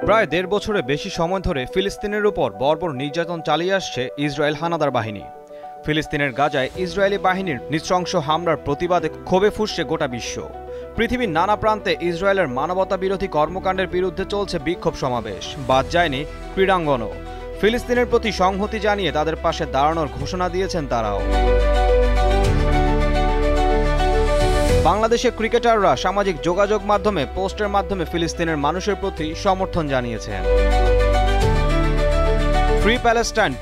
প্রায় ১.৫ বছরের বেশি সময় ধরে ফিলিস্তিনের উপর বর্বর নির্যাতন চালিয়ে আসছে ইসরায়েল হানাদার বাহিনী। ফিলিস্তিনের গাজায় ইসরায়েলি বাহিনীর নৃশংস হামলার প্রতিবাদে ক্ষোভে ফুঁসছে গোটা বিশ্ব। পৃথিবীর নানা প্রান্তে ইসরায়েলের মানবতা বিরোধী কর্মকাণ্ডের বিরুদ্ধে চলছে বিক্ষোভ সমাবেশ, বাদ যায়নি ক্রীড়াঙ্গনও। ফিলিস্তিনের প্রতি সংহতি জানিয়ে তাদের পাশে দাঁড়ানোর ঘোষণা দিয়েছেন তারাও। বাংলাদেশের ক্রিকেটাররা সামাজিক যোগাযোগ মাধ্যমে পোস্টের মাধ্যমে ফিলিস্তিনের মানুষের প্রতি সমর্থন জানিয়েছেন। ফ্রি প্যালেস্টাইন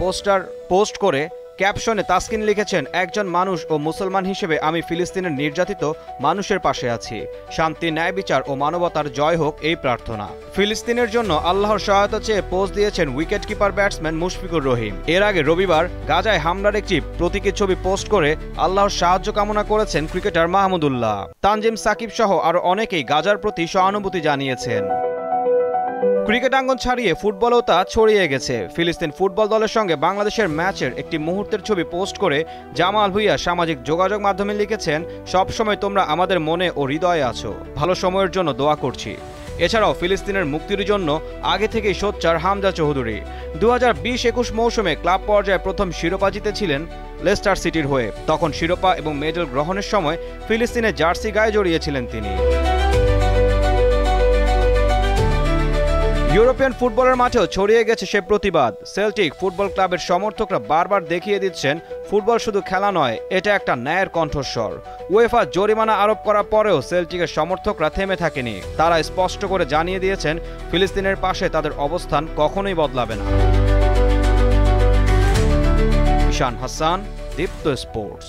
পোস্ট করে ক্যাপশনে তাসকিন লিখেছেন, একজন মানুষ ও মুসলমান হিসেবে আমি ফিলিস্তিনের নির্যাতিত মানুষের পাশে আছি। শান্তি, ন্যায় বিচার ও মানবতার জয় হোক এই প্রার্থনা। ফিলিস্তিনের জন্য আল্লাহর সহায়তা চেয়ে পোস্ট দিয়েছেন wicket keeper batsman Mushfiqur Rahim. এর আগে রবিবার গাজায় হামলার একটি প্রতীকী ছবি পোস্ট করে আল্লাহর সাহায্য কামনা করেছেন ক্রিকেটার মাহমুদুল্লাহ। তানজিম সাকিব সহ আরও অনেকেই গাজার প্রতি সহানুভূতি জানিয়েছেন। ক্রিকেটাঙ্গন ছাড়িয়ে ফুটবলেও তা ছড়িয়ে গেছে। ফিলিস্তিন ফুটবল দলের সঙ্গে বাংলাদেশের ম্যাচের একটি মুহূর্তের ছবি পোস্ট করে জামাল ভুঁইয়া সামাজিক যোগাযোগ মাধ্যমে লিখেছেন, সবসময় তোমরা আমাদের মনে ও হৃদয়ে আছো, ভালো সময়ের জন্য দোয়া করছি। এছাড়াও ফিলিস্তিনের মুক্তির জন্য আগে থেকেই সোচ্চার হামজা চৌধুরী। 2020-21 মৌসুমে ক্লাব পর্যায়ে প্রথম শিরোপা জিতেছিলেন লেস্টার সিটির হয়ে। তখন শিরোপা এবং মেডেল গ্রহণের সময় ফিলিস্তিনের জার্সি গায়ে জড়িয়েছিলেন তিনি। ইউরোপিয়ান ফুটবলের মাঠেও ছড়িয়ে গেছে সে প্রতিবাদ। সেল্টিক ফুটবল ক্লাবের সমর্থকরা বারবার দেখিয়ে দিচ্ছেন, ফুটবল শুধু খেলা নয়, এটা একটা ন্যায়ের কণ্ঠস্বর। উয়েফা জরিমানা আরোপ করার পরেও সেল্টিকের সমর্থকরা থেমে থাকেনি। তারা স্পষ্ট করে জানিয়ে দিয়েছেন, ফিলিস্তিনের পাশে তাদের অবস্থান কখনোই বদলাবে না। ঈশান হাসান, দীপ্ত স্পোর্টস।